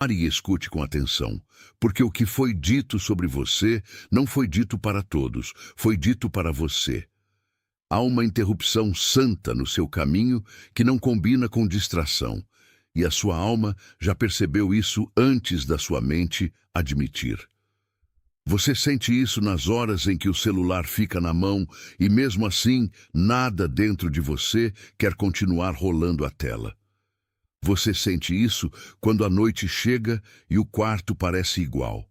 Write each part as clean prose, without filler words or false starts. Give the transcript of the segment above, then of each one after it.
Pare e escute com atenção, porque o que foi dito sobre você não foi dito para todos, foi dito para você. Há uma interrupção santa no seu caminho que não combina com distração, e a sua alma já percebeu isso antes da sua mente admitir. Você sente isso nas horas em que o celular fica na mão e, mesmo assim, nada dentro de você quer continuar rolando a tela. Você sente isso quando a noite chega e o quarto parece igual,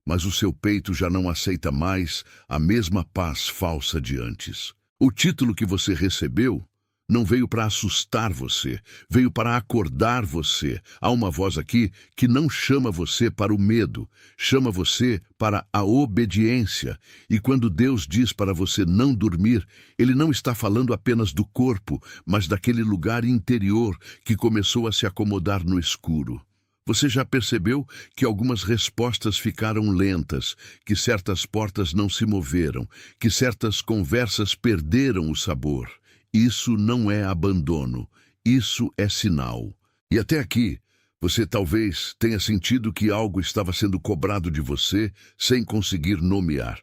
mas o seu peito já não aceita mais a mesma paz falsa de antes. O título que você recebeu não veio para assustar você, veio para acordar você. Há uma voz aqui que não chama você para o medo, chama você para a obediência. E quando Deus diz para você não dormir, Ele não está falando apenas do corpo, mas daquele lugar interior que começou a se acomodar no escuro. Você já percebeu que algumas respostas ficaram lentas, que certas portas não se moveram, que certas conversas perderam o sabor? Isso não é abandono, isso é sinal. E até aqui, você talvez tenha sentido que algo estava sendo cobrado de você sem conseguir nomear.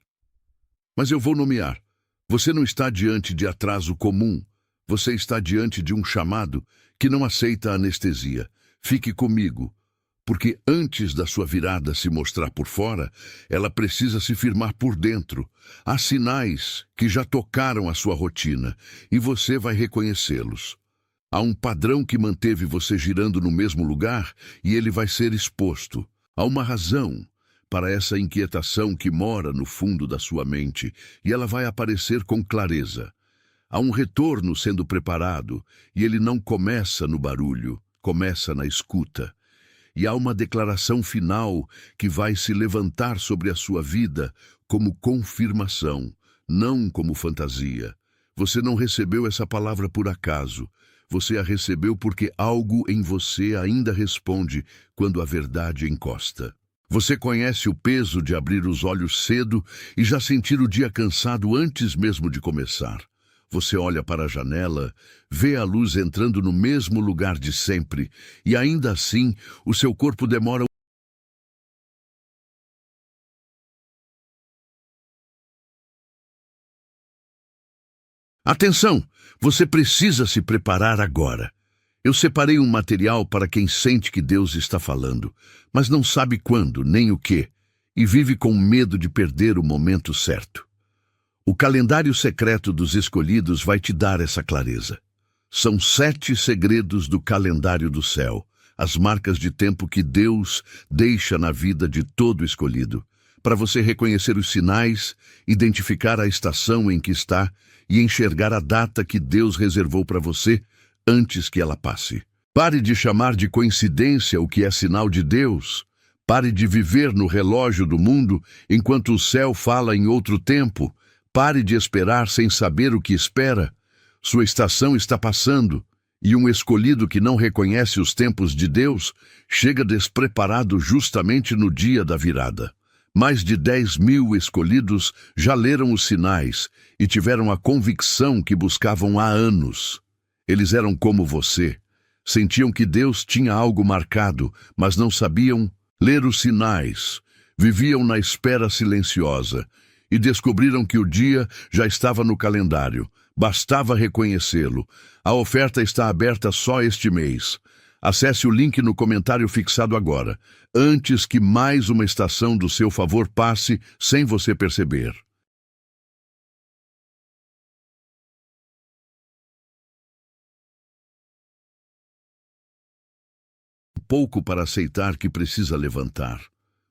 Mas eu vou nomear. Você não está diante de atraso comum, você está diante de um chamado que não aceita anestesia. Fique comigo, porque antes da sua virada se mostrar por fora, ela precisa se firmar por dentro. Há sinais que já tocaram a sua rotina e você vai reconhecê-los. Há um padrão que manteve você girando no mesmo lugar e ele vai ser exposto. Há uma razão para essa inquietação que mora no fundo da sua mente e ela vai aparecer com clareza. Há um retorno sendo preparado e ele não começa no barulho, começa na escuta. E há uma declaração final que vai se levantar sobre a sua vida como confirmação, não como fantasia. Você não recebeu essa palavra por acaso. Você a recebeu porque algo em você ainda responde quando a verdade encosta. Você conhece o peso de abrir os olhos cedo e já sentir o dia cansado antes mesmo de começar. Você olha para a janela, vê a luz entrando no mesmo lugar de sempre, e ainda assim, o seu corpo demora. Atenção! Você precisa se preparar agora. Eu separei um material para quem sente que Deus está falando, mas não sabe quando, nem o que, e vive com medo de perder o momento certo. O calendário secreto dos escolhidos vai te dar essa clareza. São 7 segredos do calendário do céu, as marcas de tempo que Deus deixa na vida de todo escolhido, para você reconhecer os sinais, identificar a estação em que está e enxergar a data que Deus reservou para você antes que ela passe. Pare de chamar de coincidência o que é sinal de Deus. Pare de viver no relógio do mundo enquanto o céu fala em outro tempo. Pare de esperar sem saber o que espera. Sua estação está passando, e um escolhido que não reconhece os tempos de Deus chega despreparado justamente no dia da virada. Mais de 10.000 escolhidos já leram os sinais e tiveram a convicção que buscavam há anos. Eles eram como você. Sentiam que Deus tinha algo marcado, mas não sabiam ler os sinais. Viviam na espera silenciosa. E descobriram que o dia já estava no calendário. Bastava reconhecê-lo. A oferta está aberta só este mês. Acesse o link no comentário fixado agora, antes que mais uma estação do seu favor passe sem você perceber. Pouco para aceitar que precisa levantar.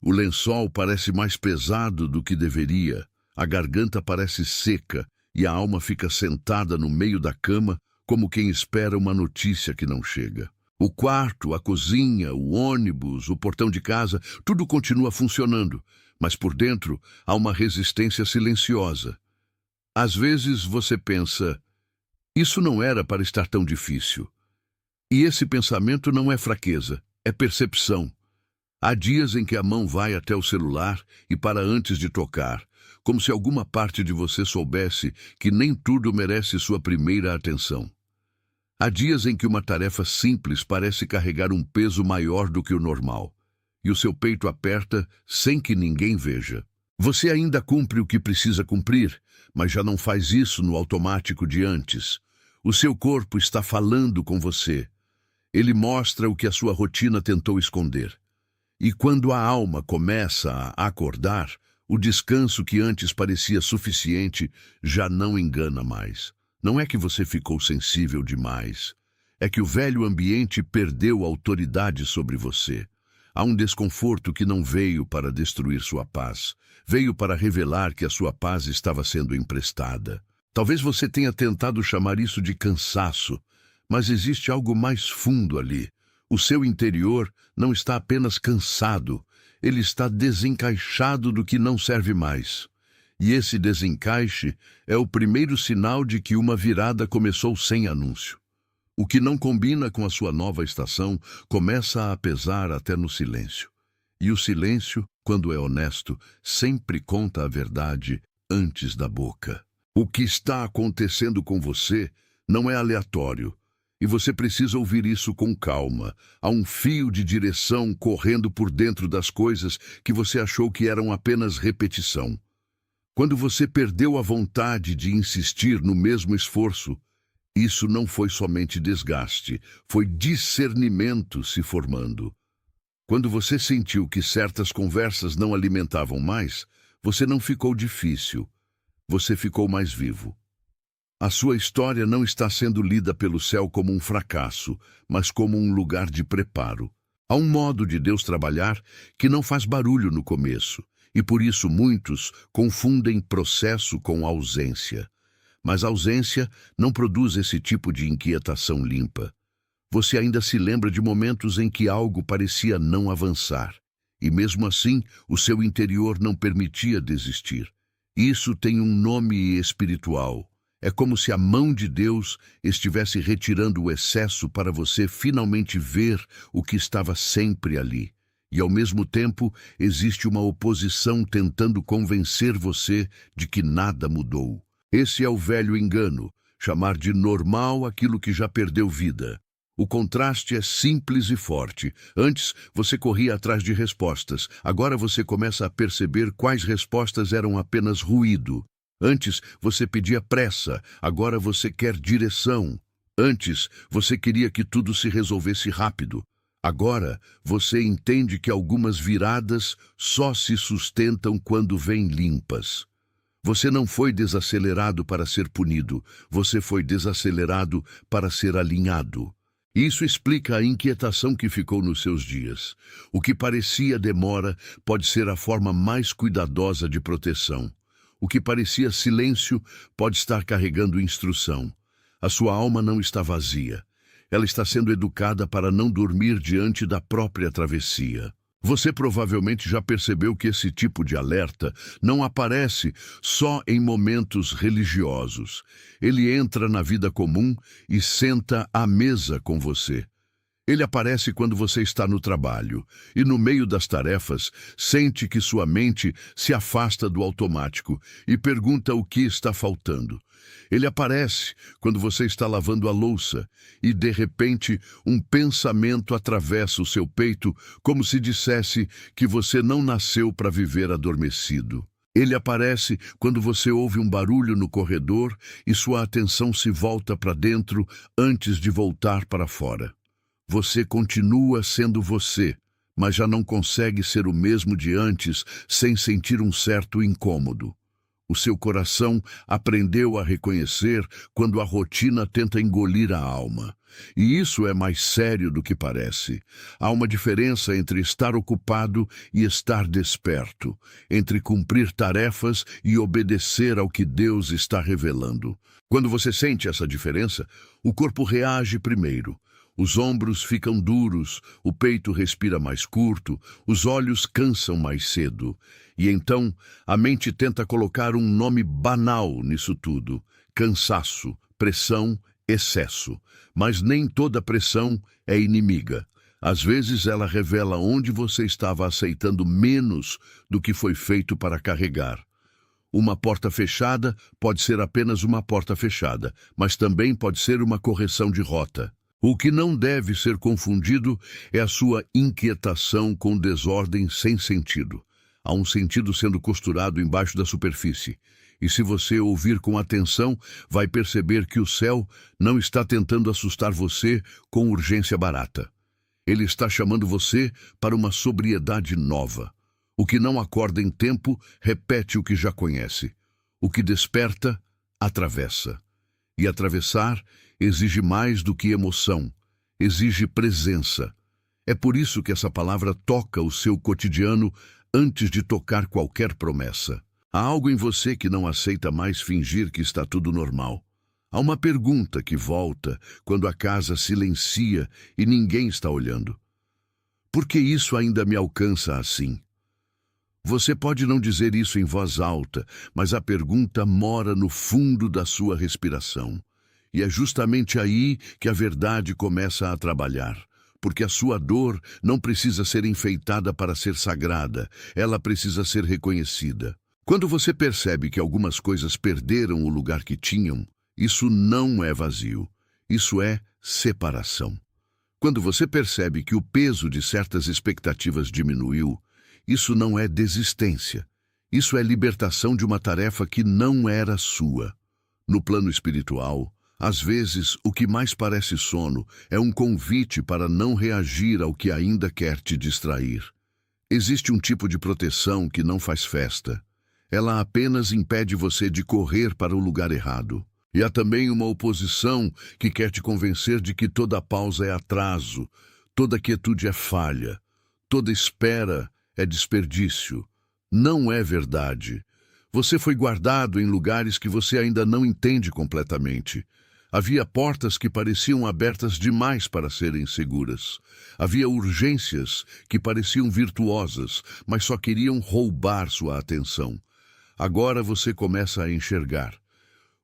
O lençol parece mais pesado do que deveria. A garganta parece seca e a alma fica sentada no meio da cama como quem espera uma notícia que não chega. O quarto, a cozinha, o ônibus, o portão de casa, tudo continua funcionando, mas por dentro há uma resistência silenciosa. Às vezes você pensa, isso não era para estar tão difícil. E esse pensamento não é fraqueza, é percepção. Há dias em que a mão vai até o celular e para antes de tocar, como se alguma parte de você soubesse que nem tudo merece sua primeira atenção. Há dias em que uma tarefa simples parece carregar um peso maior do que o normal. e o seu peito aperta sem que ninguém veja. Você ainda cumpre o que precisa cumprir, mas já não faz isso no automático de antes. O seu corpo está falando com você. Ele mostra o que a sua rotina tentou esconder. E quando a alma começa a acordar, o descanso que antes parecia suficiente já não engana mais. Não é que você ficou sensível demais. É que o velho ambiente perdeu a autoridade sobre você. Há um desconforto que não veio para destruir sua paz. Veio para revelar que a sua paz estava sendo emprestada. Talvez você tenha tentado chamar isso de cansaço, mas existe algo mais fundo ali. O seu interior não está apenas cansado, ele está desencaixado do que não serve mais. E esse desencaixe é o primeiro sinal de que uma virada começou sem anúncio. O que não combina com a sua nova estação começa a pesar até no silêncio. E o silêncio, quando é honesto, sempre conta a verdade antes da boca. O que está acontecendo com você não é aleatório, e você precisa ouvir isso com calma. Há um fio de direção correndo por dentro das coisas que você achou que eram apenas repetição. Quando você perdeu a vontade de insistir no mesmo esforço, isso não foi somente desgaste, foi discernimento se formando. Quando você sentiu que certas conversas não alimentavam mais, você não ficou difícil, você ficou mais vivo. A sua história não está sendo lida pelo céu como um fracasso, mas como um lugar de preparo. Há um modo de Deus trabalhar que não faz barulho no começo, e por isso muitos confundem processo com ausência. Mas a ausência não produz esse tipo de inquietação limpa. Você ainda se lembra de momentos em que algo parecia não avançar, e mesmo assim o seu interior não permitia desistir. Isso tem um nome espiritual. É como se a mão de Deus estivesse retirando o excesso para você finalmente ver o que estava sempre ali. E ao mesmo tempo existe uma oposição tentando convencer você de que nada mudou. Esse é o velho engano, chamar de normal aquilo que já perdeu vida. O contraste é simples e forte. Antes, você corria atrás de respostas. Agora você começa a perceber quais respostas eram apenas ruído. Antes, você pedia pressa. Agora você quer direção. Antes, você queria que tudo se resolvesse rápido. Agora, você entende que algumas viradas só se sustentam quando vêm limpas. Você não foi desacelerado para ser punido, você foi desacelerado para ser alinhado. Isso explica a inquietação que ficou nos seus dias. O que parecia demora pode ser a forma mais cuidadosa de proteção. O que parecia silêncio pode estar carregando instrução. A sua alma não está vazia. Ela está sendo educada para não dormir diante da própria travessia. Você provavelmente já percebeu que esse tipo de alerta não aparece só em momentos religiosos. Ele entra na vida comum e senta à mesa com você. Ele aparece quando você está no trabalho e, no meio das tarefas, sente que sua mente se afasta do automático e pergunta o que está faltando. Ele aparece quando você está lavando a louça e, de repente, um pensamento atravessa o seu peito como se dissesse que você não nasceu para viver adormecido. Ele aparece quando você ouve um barulho no corredor e sua atenção se volta para dentro antes de voltar para fora. Você continua sendo você, mas já não consegue ser o mesmo de antes sem sentir um certo incômodo. O seu coração aprendeu a reconhecer quando a rotina tenta engolir a alma. E isso é mais sério do que parece. Há uma diferença entre estar ocupado e estar desperto, entre cumprir tarefas e obedecer ao que Deus está revelando. Quando você sente essa diferença, o corpo reage primeiro. Os ombros ficam duros, o peito respira mais curto, os olhos cansam mais cedo. E então, a mente tenta colocar um nome banal nisso tudo: cansaço, pressão, excesso. Mas nem toda pressão é inimiga. Às vezes ela revela onde você estava aceitando menos do que foi feito para carregar. Uma porta fechada pode ser apenas uma porta fechada, mas também pode ser uma correção de rota. O que não deve ser confundido é a sua inquietação com desordem sem sentido. Há um sentido sendo costurado embaixo da superfície. E se você ouvir com atenção, vai perceber que o céu não está tentando assustar você com urgência barata. Ele está chamando você para uma sobriedade nova. O que não acorda em tempo, repete o que já conhece. O que desperta, atravessa. E atravessar exige mais do que emoção, exige presença. É por isso que essa palavra toca o seu cotidiano antes de tocar qualquer promessa. Há algo em você que não aceita mais fingir que está tudo normal. Há uma pergunta que volta quando a casa silencia e ninguém está olhando. Por que isso ainda me alcança assim? Você pode não dizer isso em voz alta, mas a pergunta mora no fundo da sua respiração. E é justamente aí que a verdade começa a trabalhar. Porque a sua dor não precisa ser enfeitada para ser sagrada, ela precisa ser reconhecida. Quando você percebe que algumas coisas perderam o lugar que tinham, isso não é vazio, isso é separação. Quando você percebe que o peso de certas expectativas diminuiu, isso não é desistência, isso é libertação de uma tarefa que não era sua. No plano espiritual, às vezes, o que mais parece sono é um convite para não reagir ao que ainda quer te distrair. Existe um tipo de proteção que não faz festa. Ela apenas impede você de correr para o lugar errado. E há também uma oposição que quer te convencer de que toda pausa é atraso, toda quietude é falha, toda espera é desperdício. Não é verdade. Você foi guardado em lugares que você ainda não entende completamente. Havia portas que pareciam abertas demais para serem seguras. Havia urgências que pareciam virtuosas, mas só queriam roubar sua atenção. Agora você começa a enxergar.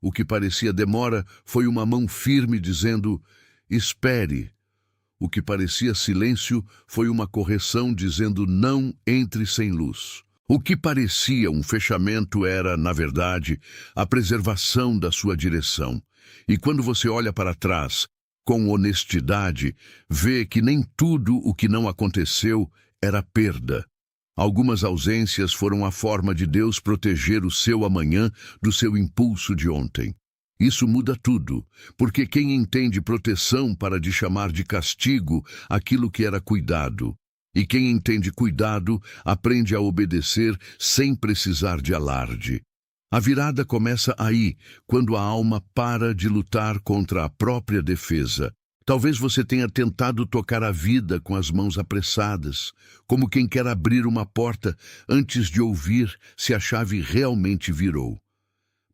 O que parecia demora foi uma mão firme dizendo, espere. O que parecia silêncio foi uma correção dizendo, não entre sem luz. O que parecia um fechamento era, na verdade, a preservação da sua direção. E quando você olha para trás, com honestidade, vê que nem tudo o que não aconteceu era perda. Algumas ausências foram a forma de Deus proteger o seu amanhã do seu impulso de ontem. Isso muda tudo, porque quem entende proteção para de chamar de castigo aquilo que era cuidado. E quem entende cuidado aprende a obedecer sem precisar de alarde. A virada começa aí, quando a alma para de lutar contra a própria defesa. Talvez você tenha tentado tocar a vida com as mãos apressadas, como quem quer abrir uma porta antes de ouvir se a chave realmente virou.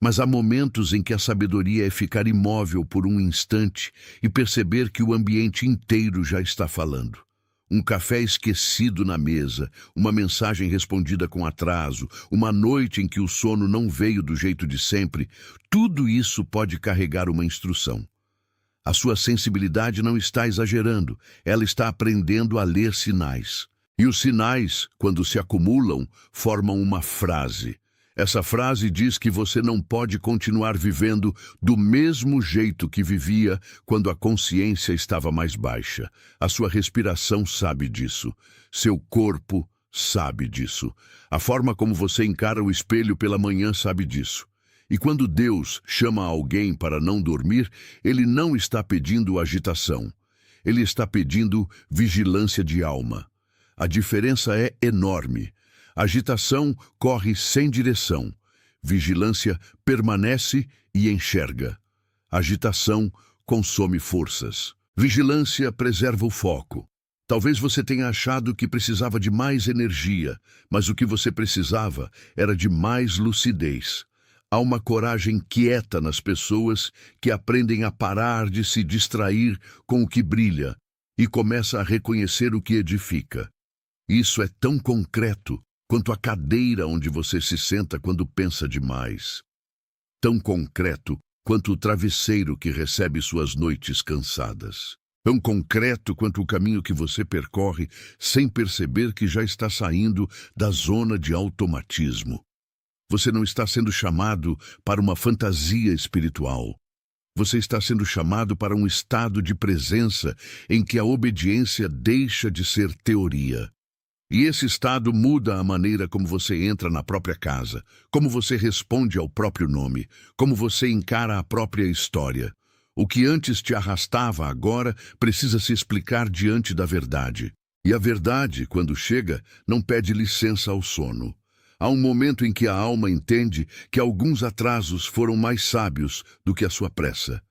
Mas há momentos em que a sabedoria é ficar imóvel por um instante e perceber que o ambiente inteiro já está falando. Um café esquecido na mesa, uma mensagem respondida com atraso, uma noite em que o sono não veio do jeito de sempre, tudo isso pode carregar uma instrução. A sua sensibilidade não está exagerando, ela está aprendendo a ler sinais. E os sinais, quando se acumulam, formam uma frase. Essa frase diz que você não pode continuar vivendo do mesmo jeito que vivia quando a consciência estava mais baixa. A sua respiração sabe disso. Seu corpo sabe disso. A forma como você encara o espelho pela manhã sabe disso. E quando Deus chama alguém para não dormir, Ele não está pedindo agitação. Ele está pedindo vigilância de alma. A diferença é enorme. Agitação corre sem direção. Vigilância permanece e enxerga. Agitação consome forças. Vigilância preserva o foco. Talvez você tenha achado que precisava de mais energia, mas o que você precisava era de mais lucidez. Há uma coragem quieta nas pessoas que aprendem a parar de se distrair com o que brilha e começa a reconhecer o que edifica. Isso é tão concreto quanto a cadeira onde você se senta quando pensa demais. Tão concreto quanto o travesseiro que recebe suas noites cansadas. Tão concreto quanto o caminho que você percorre sem perceber que já está saindo da zona de automatismo. Você não está sendo chamado para uma fantasia espiritual. Você está sendo chamado para um estado de presença em que a obediência deixa de ser teoria. E esse estado muda a maneira como você entra na própria casa, como você responde ao próprio nome, como você encara a própria história. O que antes te arrastava agora precisa se explicar diante da verdade. E a verdade, quando chega, não pede licença ao sono. Há um momento em que a alma entende que alguns atrasos foram mais sábios do que a sua pressa.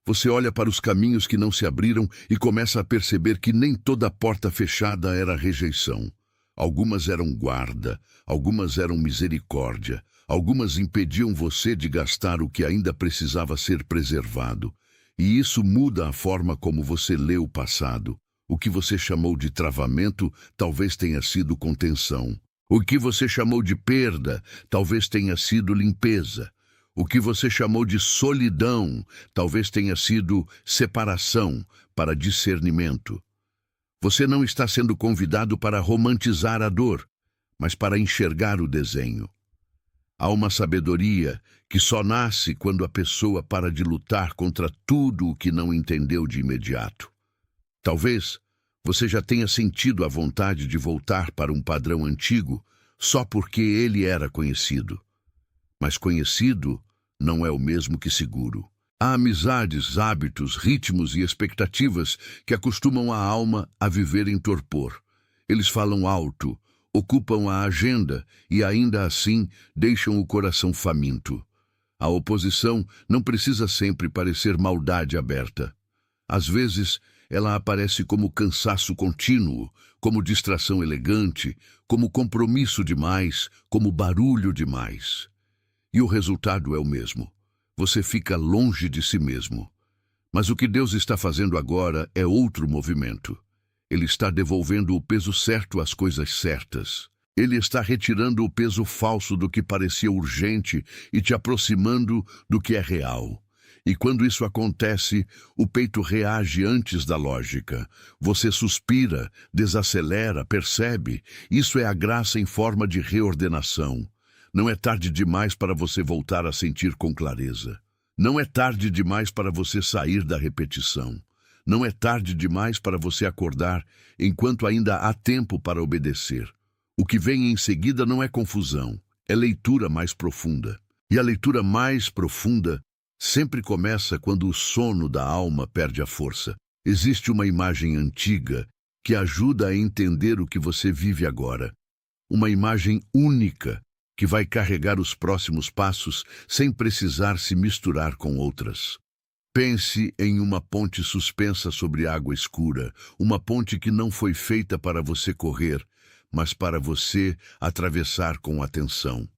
Você olha para os caminhos que não se abriram e começa a perceber que nem toda porta fechada era rejeição. Algumas eram guarda, algumas eram misericórdia, algumas impediam você de gastar o que ainda precisava ser preservado. E isso muda a forma como você lê o passado. O que você chamou de travamento talvez tenha sido contenção. O que você chamou de perda talvez tenha sido limpeza. O que você chamou de solidão talvez tenha sido separação para discernimento. Você não está sendo convidado para romantizar a dor, mas para enxergar o desenho. Há uma sabedoria que só nasce quando a pessoa para de lutar contra tudo o que não entendeu de imediato. Talvez você já tenha sentido a vontade de voltar para um padrão antigo só porque ele era conhecido. Mas conhecido não é o mesmo que seguro. Há amizades, hábitos, ritmos e expectativas que acostumam a alma a viver em torpor. Eles falam alto, ocupam a agenda e ainda assim deixam o coração faminto. A oposição não precisa sempre parecer maldade aberta. Às vezes, ela aparece como cansaço contínuo, como distração elegante, como compromisso demais, como barulho demais. E o resultado é o mesmo. Você fica longe de si mesmo. Mas o que Deus está fazendo agora é outro movimento. Ele está devolvendo o peso certo às coisas certas. Ele está retirando o peso falso do que parecia urgente e te aproximando do que é real. E quando isso acontece, o peito reage antes da lógica. Você suspira, desacelera, percebe. Isso é a graça em forma de reordenação. Não é tarde demais para você voltar a sentir com clareza. Não é tarde demais para você sair da repetição. Não é tarde demais para você acordar enquanto ainda há tempo para obedecer. O que vem em seguida não é confusão, é leitura mais profunda. E a leitura mais profunda sempre começa quando o sono da alma perde a força. Existe uma imagem antiga que ajuda a entender o que você vive agora. Uma imagem única que vai carregar os próximos passos sem precisar se misturar com outras. Pense em uma ponte suspensa sobre água escura, uma ponte que não foi feita para você correr, mas para você atravessar com atenção.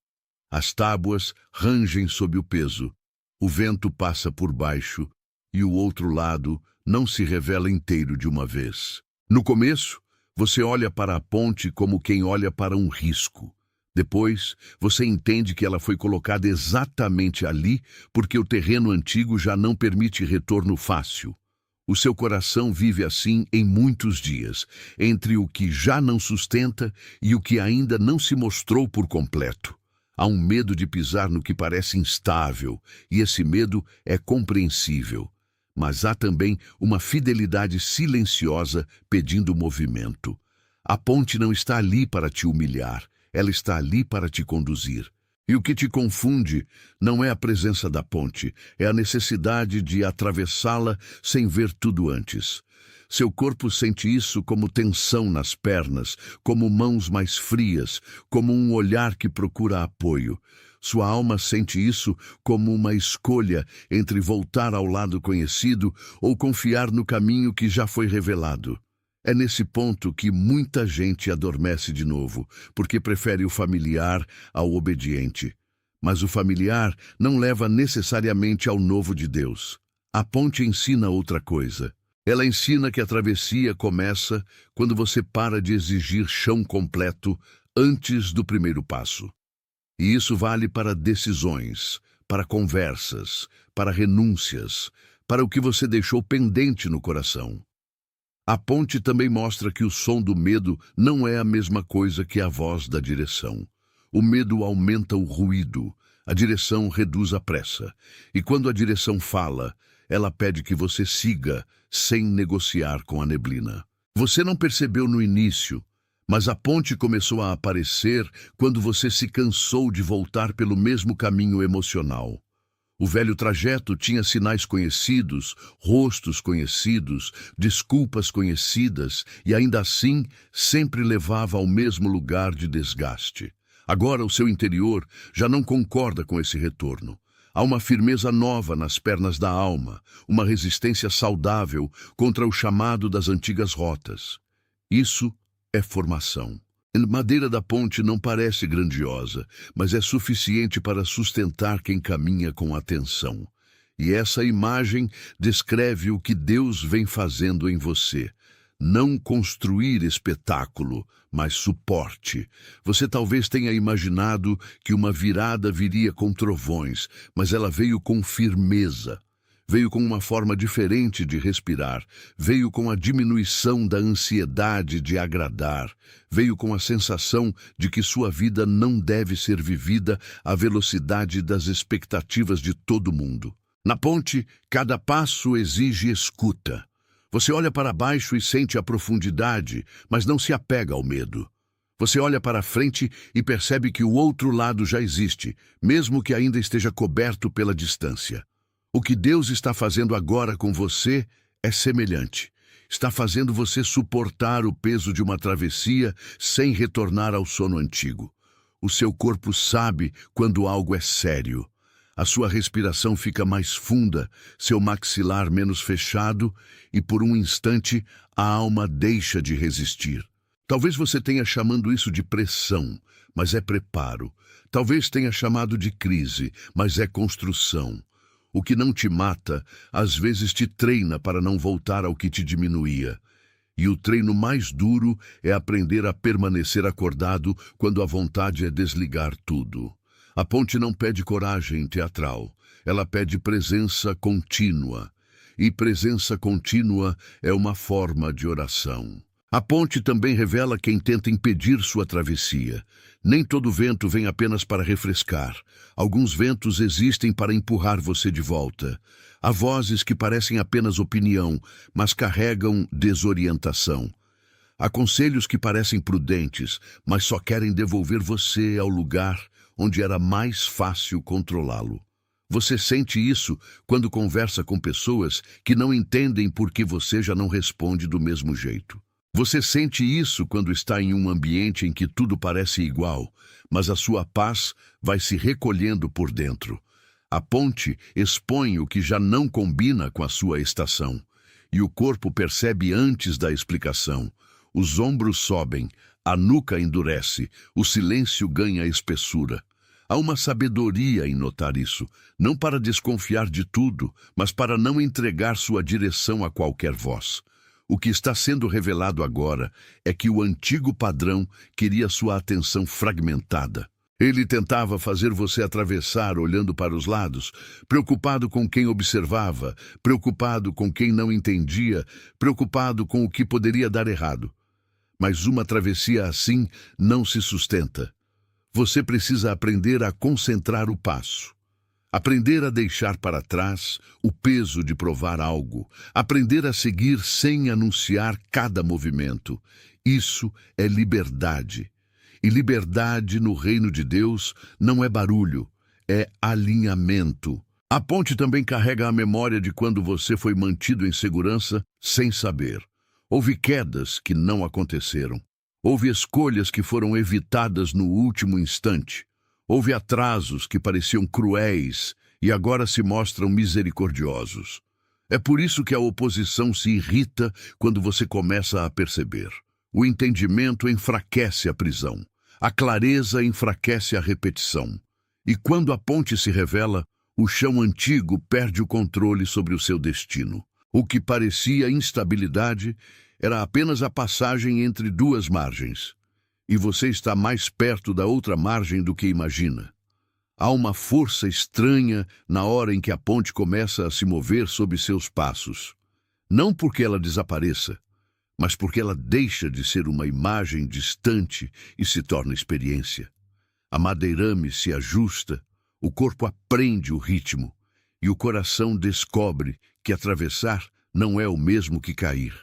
As tábuas rangem sob o peso. O vento passa por baixo e o outro lado não se revela inteiro de uma vez. No começo, você olha para a ponte como quem olha para um risco. Depois, você entende que ela foi colocada exatamente ali porque o terreno antigo já não permite retorno fácil. O seu coração vive assim em muitos dias, entre o que já não sustenta e o que ainda não se mostrou por completo. Há um medo de pisar no que parece instável, e esse medo é compreensível. Mas há também uma fidelidade silenciosa pedindo movimento. A ponte não está ali para te humilhar, ela está ali para te conduzir. E o que te confunde não é a presença da ponte, é a necessidade de atravessá-la sem ver tudo antes. Seu corpo sente isso como tensão nas pernas, como mãos mais frias, como um olhar que procura apoio. Sua alma sente isso como uma escolha entre voltar ao lado conhecido ou confiar no caminho que já foi revelado. É nesse ponto que muita gente adormece de novo, porque prefere o familiar ao obediente. Mas o familiar não leva necessariamente ao novo de Deus. A ponte ensina outra coisa. Ela ensina que a travessia começa quando você para de exigir chão completo antes do primeiro passo. E isso vale para decisões, para conversas, para renúncias, para o que você deixou pendente no coração. A ponte também mostra que o som do medo não é a mesma coisa que a voz da direção. O medo aumenta o ruído, a direção reduz a pressa. E quando a direção fala, ela pede que você siga, sem negociar com a neblina. Você não percebeu no início, mas a ponte começou a aparecer quando você se cansou de voltar pelo mesmo caminho emocional. O velho trajeto tinha sinais conhecidos, rostos conhecidos, desculpas conhecidas e ainda assim sempre levava ao mesmo lugar de desgaste. Agora o seu interior já não concorda com esse retorno. Há uma firmeza nova nas pernas da alma, uma resistência saudável contra o chamado das antigas rotas. Isso é formação. A madeira da ponte não parece grandiosa, mas é suficiente para sustentar quem caminha com atenção. E essa imagem descreve o que Deus vem fazendo em você. Não construir espetáculo, mas suporte. Você talvez tenha imaginado que uma virada viria com trovões, mas ela veio com firmeza. Veio com uma forma diferente de respirar, veio com a diminuição da ansiedade de agradar, veio com a sensação de que sua vida não deve ser vivida à velocidade das expectativas de todo mundo. Na ponte, cada passo exige escuta. Você olha para baixo e sente a profundidade, mas não se apega ao medo. Você olha para frente e percebe que o outro lado já existe, mesmo que ainda esteja coberto pela distância. O que Deus está fazendo agora com você é semelhante. Está fazendo você suportar o peso de uma travessia sem retornar ao sono antigo. O seu corpo sabe quando algo é sério. A sua respiração fica mais funda, seu maxilar menos fechado e, por um instante, a alma deixa de resistir. Talvez você tenha chamado isso de pressão, mas é preparo. Talvez tenha chamado de crise, mas é construção. O que não te mata, às vezes te treina para não voltar ao que te diminuía. E o treino mais duro é aprender a permanecer acordado quando a vontade é desligar tudo. A ponte não pede coragem teatral, ela pede presença contínua. E presença contínua é uma forma de oração. A ponte também revela quem tenta impedir sua travessia. Nem todo vento vem apenas para refrescar. Alguns ventos existem para empurrar você de volta. Há vozes que parecem apenas opinião, mas carregam desorientação. Há conselhos que parecem prudentes, mas só querem devolver você ao lugar onde era mais fácil controlá-lo. Você sente isso quando conversa com pessoas que não entendem por que você já não responde do mesmo jeito. Você sente isso quando está em um ambiente em que tudo parece igual, mas a sua paz vai se recolhendo por dentro. A ponte expõe o que já não combina com a sua estação, e o corpo percebe antes da explicação. Os ombros sobem, a nuca endurece, o silêncio ganha espessura. Há uma sabedoria em notar isso, não para desconfiar de tudo, mas para não entregar sua direção a qualquer voz. O que está sendo revelado agora é que o antigo padrão queria sua atenção fragmentada. Ele tentava fazer você atravessar olhando para os lados, preocupado com quem observava, preocupado com quem não entendia, preocupado com o que poderia dar errado. Mas uma travessia assim não se sustenta. Você precisa aprender a concentrar o passo. Aprender a deixar para trás o peso de provar algo. Aprender a seguir sem anunciar cada movimento. Isso é liberdade. E liberdade no reino de Deus não é barulho, é alinhamento. A ponte também carrega a memória de quando você foi mantido em segurança sem saber. Houve quedas que não aconteceram. Houve escolhas que foram evitadas no último instante. Houve atrasos que pareciam cruéis e agora se mostram misericordiosos. É por isso que a oposição se irrita quando você começa a perceber. O entendimento enfraquece a prisão. A clareza enfraquece a repetição. E quando a ponte se revela, o chão antigo perde o controle sobre o seu destino. O que parecia instabilidade era apenas a passagem entre duas margens. E você está mais perto da outra margem do que imagina. Há uma força estranha na hora em que a ponte começa a se mover sob seus passos. Não porque ela desapareça, mas porque ela deixa de ser uma imagem distante e se torna experiência. A madeirame se ajusta, o corpo aprende o ritmo e o coração descobre que atravessar não é o mesmo que cair.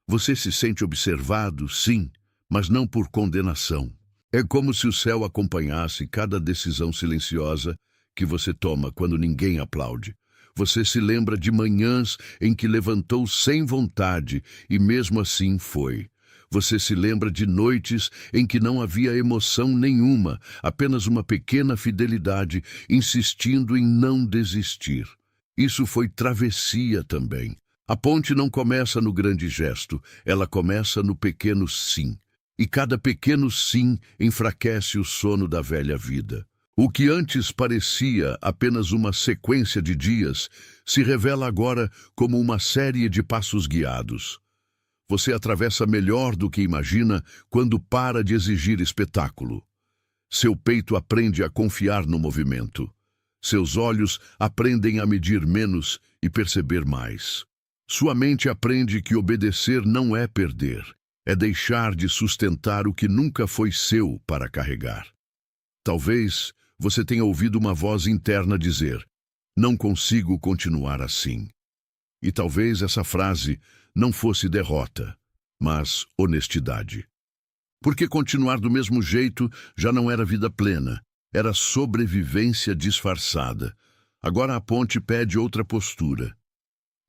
Você se sente observado, sim, mas não por condenação. É como se o céu acompanhasse cada decisão silenciosa que você toma quando ninguém aplaude. Você se lembra de manhãs em que levantou sem vontade e mesmo assim foi. Você se lembra de noites em que não havia emoção nenhuma, apenas uma pequena fidelidade, insistindo em não desistir. Isso foi travessia também. A ponte não começa no grande gesto, ela começa no pequeno sim. E cada pequeno sim enfraquece o sono da velha vida. O que antes parecia apenas uma sequência de dias se revela agora como uma série de passos guiados. Você atravessa melhor do que imagina quando para de exigir espetáculo. Seu peito aprende a confiar no movimento. Seus olhos aprendem a medir menos e perceber mais. Sua mente aprende que obedecer não é perder, é deixar de sustentar o que nunca foi seu para carregar. Talvez você tenha ouvido uma voz interna dizer: "Não consigo continuar assim." E talvez essa frase não fosse derrota, mas honestidade. Porque continuar do mesmo jeito já não era vida plena, era sobrevivência disfarçada. Agora a ponte pede outra postura.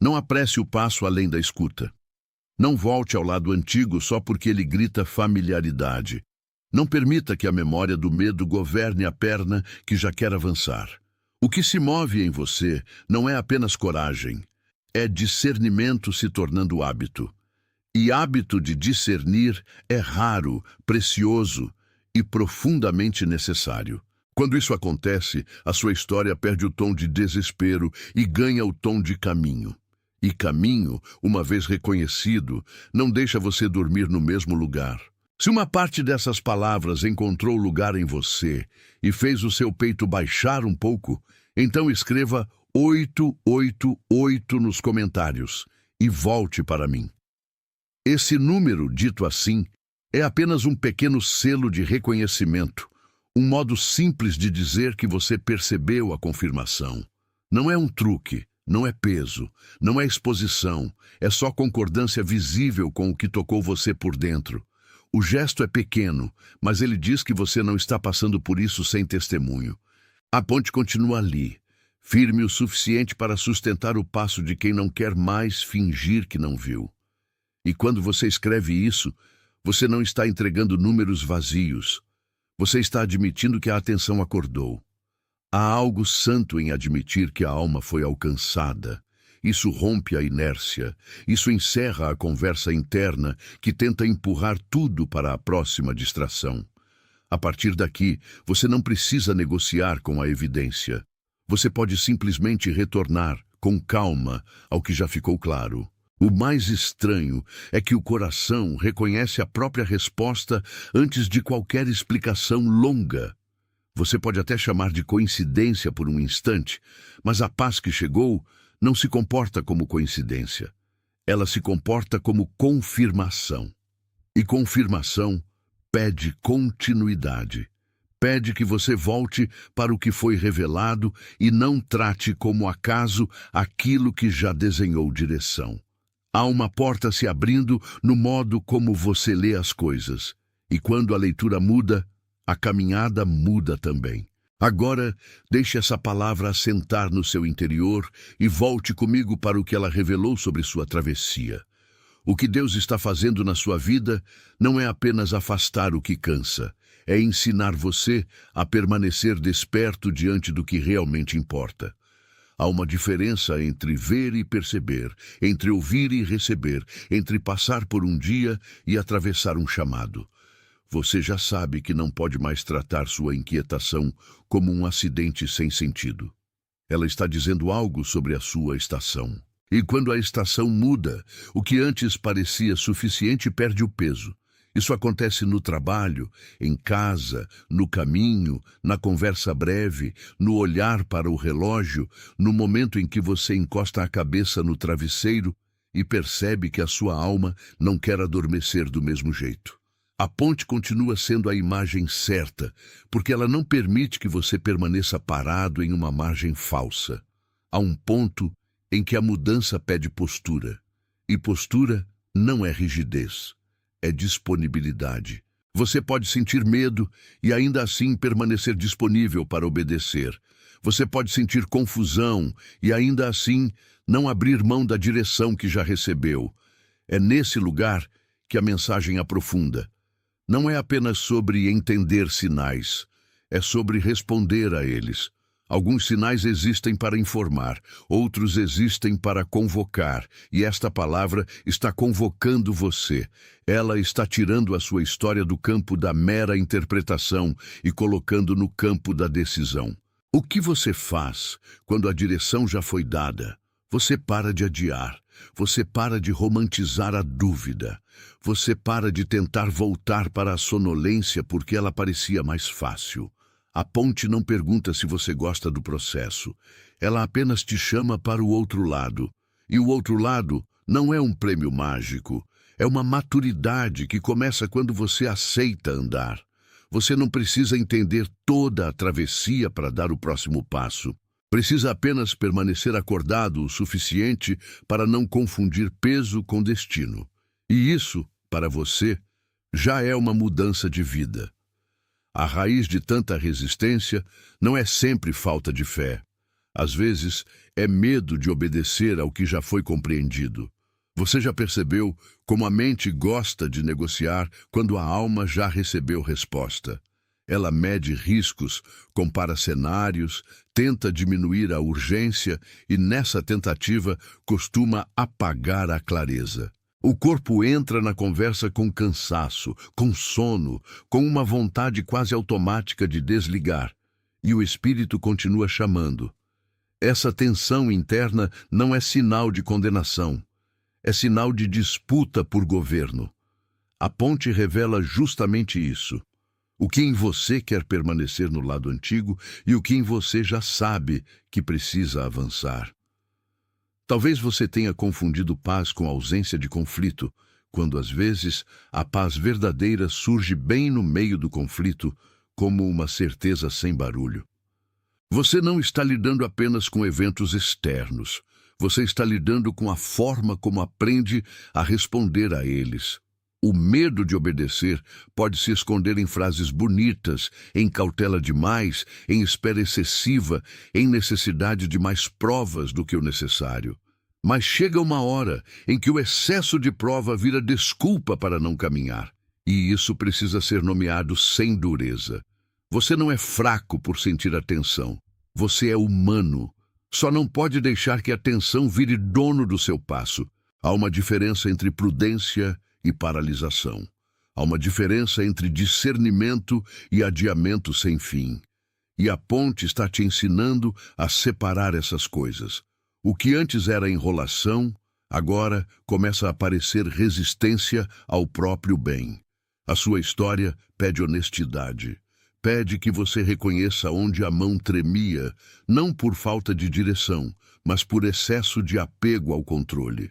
Não apresse o passo além da escuta. Não volte ao lado antigo só porque ele grita familiaridade. Não permita que a memória do medo governe a perna que já quer avançar. O que se move em você não é apenas coragem, é discernimento se tornando hábito. E hábito de discernir é raro, precioso e profundamente necessário. Quando isso acontece, a sua história perde o tom de desespero e ganha o tom de caminho. E caminho, uma vez reconhecido, não deixa você dormir no mesmo lugar. Se uma parte dessas palavras encontrou lugar em você e fez o seu peito baixar um pouco, então escreva 888 nos comentários e volte para mim. Esse número, dito assim, é apenas um pequeno selo de reconhecimento, um modo simples de dizer que você percebeu a confirmação. Não é um truque, não é peso, não é exposição, é só concordância visível com o que tocou você por dentro. O gesto é pequeno, mas ele diz que você não está passando por isso sem testemunho. A ponte continua ali, firme o suficiente para sustentar o passo de quem não quer mais fingir que não viu. E quando você escreve isso, você não está entregando números vazios. Você está admitindo que a atenção acordou. Há algo santo em admitir que a alma foi alcançada. Isso rompe a inércia. Isso encerra a conversa interna que tenta empurrar tudo para a próxima distração. A partir daqui, você não precisa negociar com a evidência. Você pode simplesmente retornar, com calma, ao que já ficou claro. O mais estranho é que o coração reconhece a própria resposta antes de qualquer explicação longa. Você pode até chamar de coincidência por um instante, mas a paz que chegou não se comporta como coincidência. Ela se comporta como confirmação. E confirmação pede continuidade. Pede que você volte para o que foi revelado e não trate como acaso aquilo que já desenhou direção. Há uma porta se abrindo no modo como você lê as coisas. E quando a leitura muda, a caminhada muda também. Agora, deixe essa palavra assentar no seu interior e volte comigo para o que ela revelou sobre sua travessia. O que Deus está fazendo na sua vida não é apenas afastar o que cansa, é ensinar você a permanecer desperto diante do que realmente importa. Há uma diferença entre ver e perceber, entre ouvir e receber, entre passar por um dia e atravessar um chamado. Você já sabe que não pode mais tratar sua inquietação como um acidente sem sentido. Ela está dizendo algo sobre a sua estação. E quando a estação muda, o que antes parecia suficiente perde o peso. Isso acontece no trabalho, em casa, no caminho, na conversa breve, no olhar para o relógio, no momento em que você encosta a cabeça no travesseiro e percebe que a sua alma não quer adormecer do mesmo jeito. A ponte continua sendo a imagem certa, porque ela não permite que você permaneça parado em uma margem falsa. Há um ponto em que a mudança pede postura. E postura não é rigidez, é disponibilidade. Você pode sentir medo e ainda assim permanecer disponível para obedecer. Você pode sentir confusão e ainda assim não abrir mão da direção que já recebeu. É nesse lugar que a mensagem aprofunda. Não é apenas sobre entender sinais, é sobre responder a eles. Alguns sinais existem para informar, outros existem para convocar, e esta palavra está convocando você. Ela está tirando a sua história do campo da mera interpretação e colocando no campo da decisão. O que você faz quando a direção já foi dada? Você para de adiar, você para de romantizar a dúvida, você para de tentar voltar para a sonolência porque ela parecia mais fácil. A ponte não pergunta se você gosta do processo, ela apenas te chama para o outro lado. E o outro lado não é um prêmio mágico, é uma maturidade que começa quando você aceita andar. Você não precisa entender toda a travessia para dar o próximo passo. Precisa apenas permanecer acordado o suficiente para não confundir peso com destino. E isso, para você, já é uma mudança de vida. A raiz de tanta resistência não é sempre falta de fé. Às vezes, é medo de obedecer ao que já foi compreendido. Você já percebeu como a mente gosta de negociar quando a alma já recebeu resposta? Ela mede riscos, compara cenários, tenta diminuir a urgência e, nessa tentativa, costuma apagar a clareza. O corpo entra na conversa com cansaço, com sono, com uma vontade quase automática de desligar, e o espírito continua chamando. Essa tensão interna não é sinal de condenação, é sinal de disputa por governo. A ponte revela justamente isso. O que em você quer permanecer no lado antigo e o que em você já sabe que precisa avançar. Talvez você tenha confundido paz com ausência de conflito, quando às vezes a paz verdadeira surge bem no meio do conflito, como uma certeza sem barulho. Você não está lidando apenas com eventos externos, você está lidando com a forma como aprende a responder a eles. O medo de obedecer pode se esconder em frases bonitas, em cautela demais, em espera excessiva, em necessidade de mais provas do que o necessário. Mas chega uma hora em que o excesso de prova vira desculpa para não caminhar. E isso precisa ser nomeado sem dureza. Você não é fraco por sentir a tensão. Você é humano. Só não pode deixar que a tensão vire dono do seu passo. Há uma diferença entre prudência e paralisação. Há uma diferença entre discernimento e adiamento sem fim. E a ponte está te ensinando a separar essas coisas. O que antes era enrolação, agora começa a parecer resistência ao próprio bem. A sua história pede honestidade. Pede que você reconheça onde a mão tremia, não por falta de direção, mas por excesso de apego ao controle.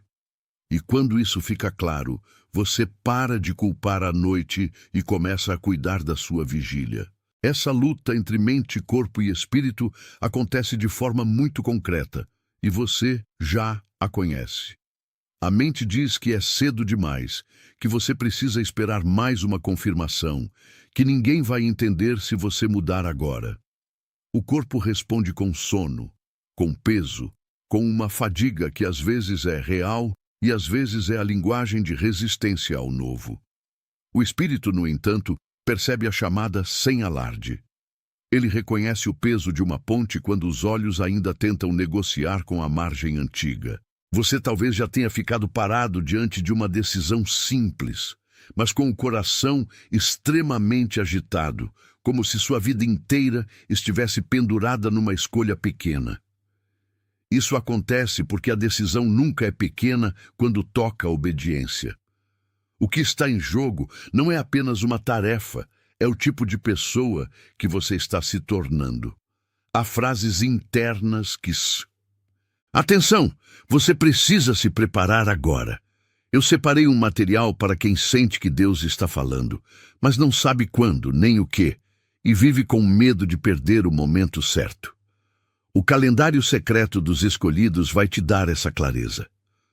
E quando isso fica claro, você para de culpar a noite e começa a cuidar da sua vigília. Essa luta entre mente, corpo e espírito acontece de forma muito concreta, e você já a conhece. A mente diz que é cedo demais, que você precisa esperar mais uma confirmação, que ninguém vai entender se você mudar agora. O corpo responde com sono, com peso, com uma fadiga que às vezes é real e às vezes é a linguagem de resistência ao novo. O espírito, no entanto, percebe a chamada sem alarde. Ele reconhece o peso de uma ponte quando os olhos ainda tentam negociar com a margem antiga. Você talvez já tenha ficado parado diante de uma decisão simples, mas com o coração extremamente agitado, como se sua vida inteira estivesse pendurada numa escolha pequena. Isso acontece porque a decisão nunca é pequena quando toca a obediência. O que está em jogo não é apenas uma tarefa, é o tipo de pessoa que você está se tornando. Há frases internas que... Atenção! Você precisa se preparar agora. Eu separei um material para quem sente que Deus está falando, mas não sabe quando nem o que, e vive com medo de perder o momento certo. O calendário secreto dos escolhidos vai te dar essa clareza.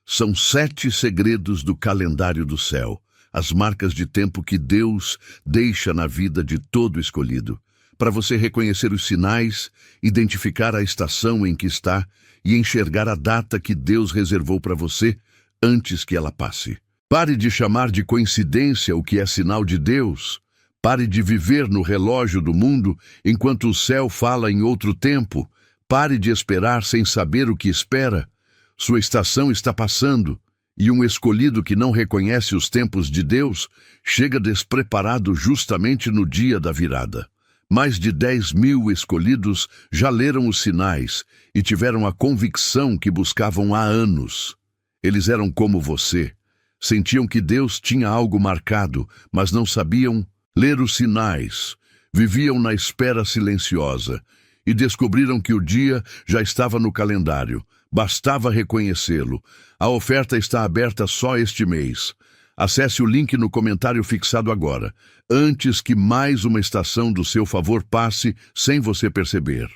São 7 segredos do calendário do céu, as marcas de tempo que Deus deixa na vida de todo escolhido, para você reconhecer os sinais, identificar a estação em que está e enxergar a data que Deus reservou para você antes que ela passe. Pare de chamar de coincidência o que é sinal de Deus. Pare de viver no relógio do mundo enquanto o céu fala em outro tempo. Pare de esperar sem saber o que espera. Sua estação está passando, e um escolhido que não reconhece os tempos de Deus chega despreparado justamente no dia da virada. Mais de 10.000 escolhidos já leram os sinais e tiveram a convicção que buscavam há anos. Eles eram como você. Sentiam que Deus tinha algo marcado, mas não sabiam ler os sinais. Viviam na espera silenciosa e descobriram que o dia já estava no calendário. Bastava reconhecê-lo. A oferta está aberta só este mês. Acesse o link no comentário fixado agora, antes que mais uma estação do seu favor passe sem você perceber.